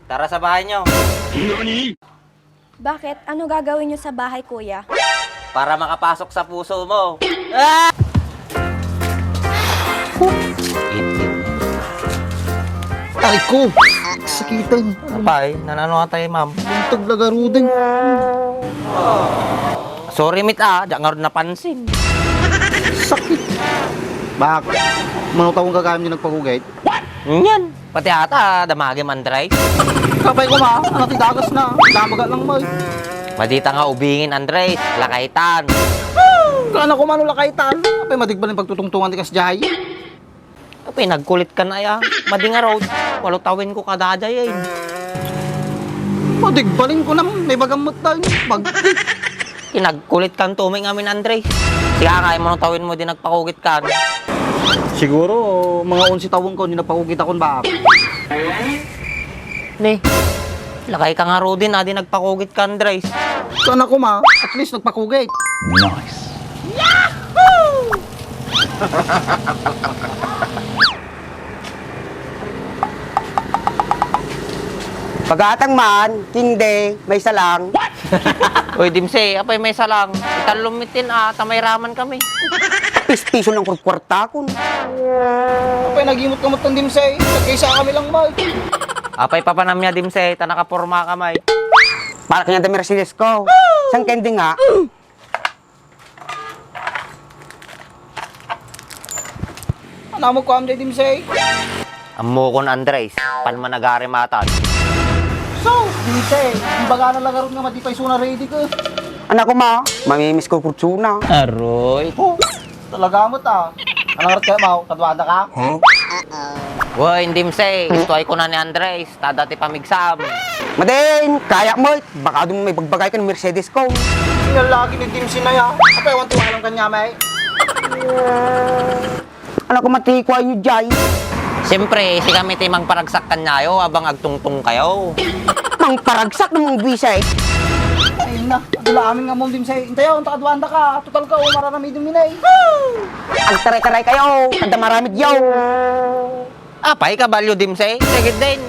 Tara sa bahay nyo. Bakit? Ano gagawin niyo sa bahay, kuya? Para makapasok sa puso mo. Ah! Ay ko! Sakitan. Apay, nanano ka tayo, ma'am? Buntag lagarudin. Sorry, mit Diyan nga rin napansin. Sakit. Bak, mga taong gagamit niyo nagpagugay. Yan. Pati ata, damagi man, Andres. Kapay ko ma, anak tidagas na. Damaga lang mo. Madita nga ubingin, Andres. Lakaitan. Kana ko man ulakaitan. Apay madigba ng pagtutungtungan ti kasjay. Apay, nagkulit ka na ya. Madinga road. Walutawin ko kadadayay. Madigbalin ko naman. May bagamot tayo. Kinagkulit kan tuming amin, Andres. Siya kaya mo nang tawin mo din nagpakugit ka. Siguro, mga 11 taon ko, hindi napakugit akong bak. Ne, lakay ka nga road din, di nagpakugit ka, Andres. Kana ko ma, at least nagpakugit. Pagatang man, kinde, may salang. Uy, Dimse, apay may salang. Italumitin tamay raman kami. Pispiso ng kwarta ko. Apay nagimot-kamot ng dimsay. Nagkaysa kami lang ba? Apay papanamya, Dimse, nakaporma kamay. Para kanya da Mercedes ko. Sang kendi nga. Ano mo ko am day dimsay? Amo kon, Andres, panmanagari matan. So, dimsay, imbaga na lagaron nga matipay suna ready ko. Anak ko ma, mamimiss ko kurtsuna. Aroy. Oh, talaga mo ta. Anong rat kayo mau? Kadwada ka? Uy, Dimse, gusto ay ko na ni Andres. Tadati pamigsam. Madin, kaya mo. Baka doon may bagbagay ka ng Mercedes ko. Sinal lagi ni dimsi na ya. Apay, wantuwa lang kanya may. Anak ko matikwa nyo jay. Siyempre, si kami timang paragsak kanyayo abang agtungtong kayo. Mang paragsak ng mga bisay. Ayun na, adula amin nga mong dimsay. Intayaw, ang takadwanda ka. Total ka, umaranami duminay. Ang taray-taray kayo. Kada maramid yaw. Apay, kabalyo, Dimse. Sige din.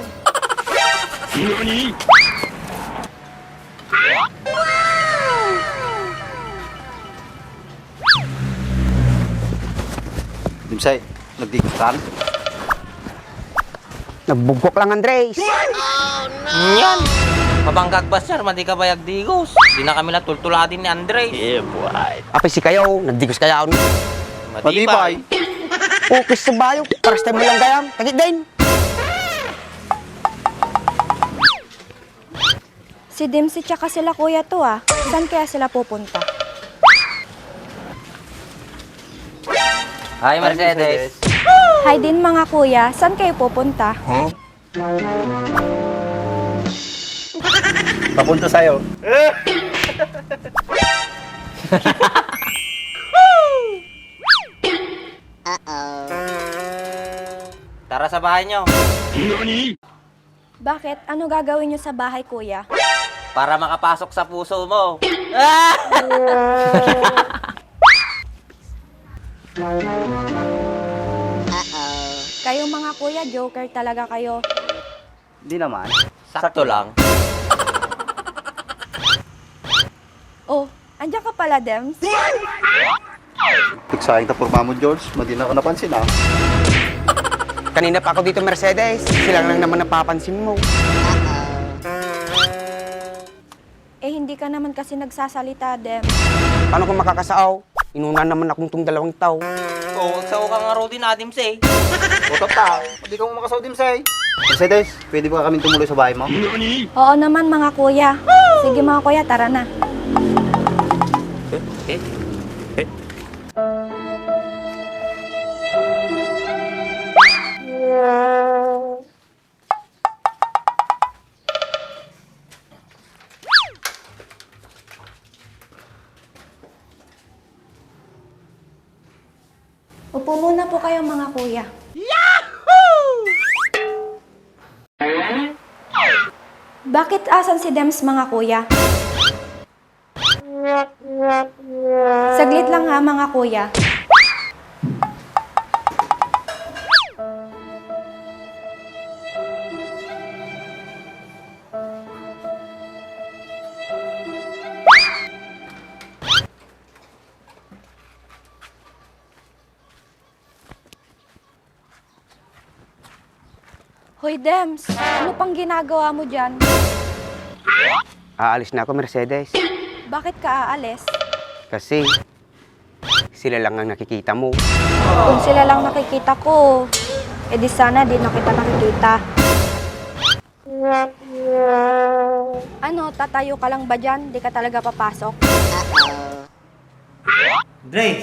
Dimsay, nagdikutan. Nagbugkok lang, Andres. Yan. Mabangkag ba, sir? Madi ka bayag digos. Di na kami natultuladin ni Andres. Yeah, boy. Apay si kayo, nagdigos kaya ako. Matibay. Okay sa bayo, paras tayo mo lang gayam. Tagit din. Si Dimsi tsaka sila kuya to Saan kaya sila pupunta? Hi, Mercedes. Hi din mga kuya, saan kayo pupunta? Papunta sa'yo. Tara sa bahay nyo. Bakit? Ano gagawin niyo sa bahay, kuya? Para makapasok sa puso mo. Kayo mga kuya, joker talaga kayo. Di naman. Sakto lang. Oh, andyan ka pala, Dems. Tiksahin ta porma mo, George. Madi na ako napansin Kanina pa ako dito, Mercedes. Sila lang naman napapansin mo. Eh, hindi ka naman kasi nagsasalita, Dems. Paano kung makakasaaw? Inuna naman akong tong 2 tao. Oo, sa ka nga road din natin, say. Utot ta. Hindi ka mo makasaw dimsay. Mercedes, pwede ba kami tumuloy sa bahay mo? Oo naman mga kuya. Sige mga kuya, tara na. Upo muna po kayo mga kuya. Bakit asan si Dems mga kuya? Saglit lang ha mga kuya. Hoy, Dems, ano pang ginagawa mo dyan? Aalis na ako, Mercedes. Bakit ka aalis? Kasi sila lang ang nakikita mo. Kung sila lang nakikita ko, edi sana di na kita nakikita. Ano, tatayo ka lang ba dyan? Di ka talaga papasok? Dre,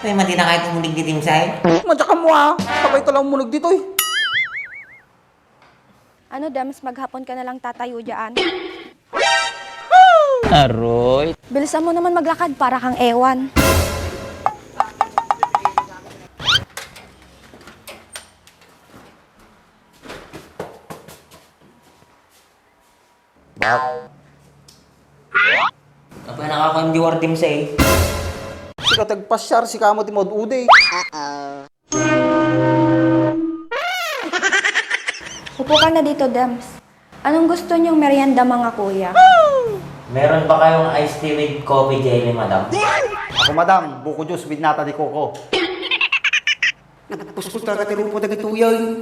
kaya mati na kahit umulig ni Tim Sai. Madya ka mo ha. Sabay ito lang munog dito eh. Ano, Dems, maghapon ka na lang tatayo dyan? Aroy. Bilisan mo naman maglakad para kang ewan. Apa nakaka-endiwar Tim Sai? Si katagpasyar, si kamo ti Maud Uday. Upo ka na dito, Dems. Anong gusto niyong merienda, mga kuya? Meron ba kayong iced tea with coffee jelly, madam? Ako madam, buko juice with nata di coco. Nagpuspos talaga tirupo na gituyan.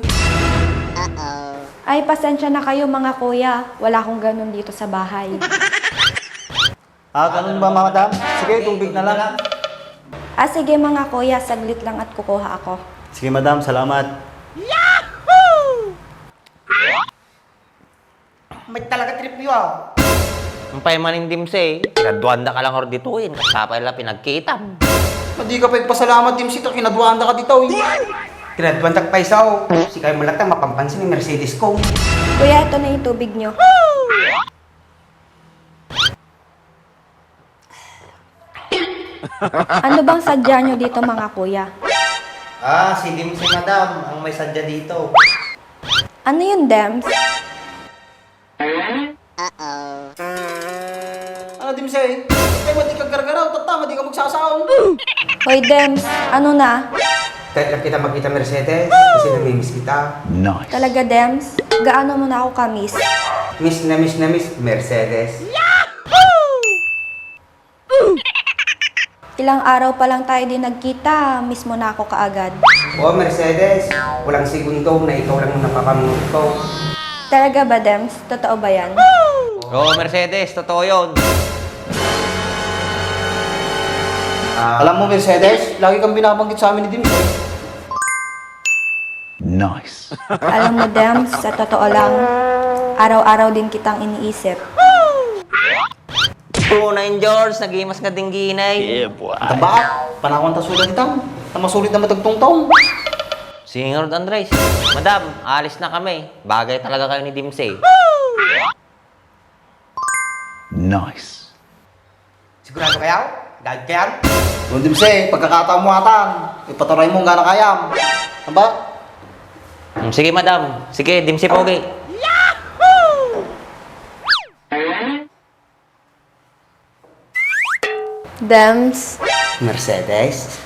Ay, pasensya na kayo, mga kuya. Wala akong ganun dito sa bahay. Ah, ganun ba madam? Sige, tubig na lang. Ah, sige, mga kuya. Saglit lang at kukuha ako. Sige madam, salamat. May talaga trip niyo ah. Ang paymanin Tim Sai, kinaduanda ka lang or dituin. Kapay lang pinagkitam. Hindi ka pa ipasalamat din sito, kinadwanda ka dito eh. Kinadwan tagpaisaw. Si kayo malatang mapampansin ni Mercedes ko. Kuya, ito na yung tubig niyo. Ano bang sadya niyo dito, mga kuya? Ah, si Tim Sai, madam. Ang may sadya dito. Ano yun, Dems? Ano din sa'yo? Ay, madi ka gargaraw, tata, madi ka magsasaong. Hoy, Dems. Ano na? Kahit lang kita makita Mercedes, kasi namimiss kita. Talaga, Dems? Gaano mo na ako kamis? Miss na miss Mercedes. Ilang araw pa lang tayo din nagkita, miss mo na ako kaagad. Oo, Mercedes. Walang segundo na ikaw lang ang napapanood ko. Talaga ba, Dems? Totoo ba yan? Oo, Mercedes. Totoo yun. Alam mo, Mercedes, lagi kang binabanggit sa amin ni Dim. Alam mo, Dems, sa totoo lang, araw-araw din kitang iniisip. Punayin, George. Nag-imas nga dingginay. Taba, panakon ta sulat itaw. Tamasulit na matagtong taong. Singer Andres. Madam, alis na kami. Bagay talaga kayo ni Tim Sai. Sigurado kayo? Dahil kayan? Doon Dim sa'yo, pagkakataon mo atan. Ipaturay mo nga na kayam. Aba? Sige, madam. Sige, Tim Sai pogi. Dems, Mercedes?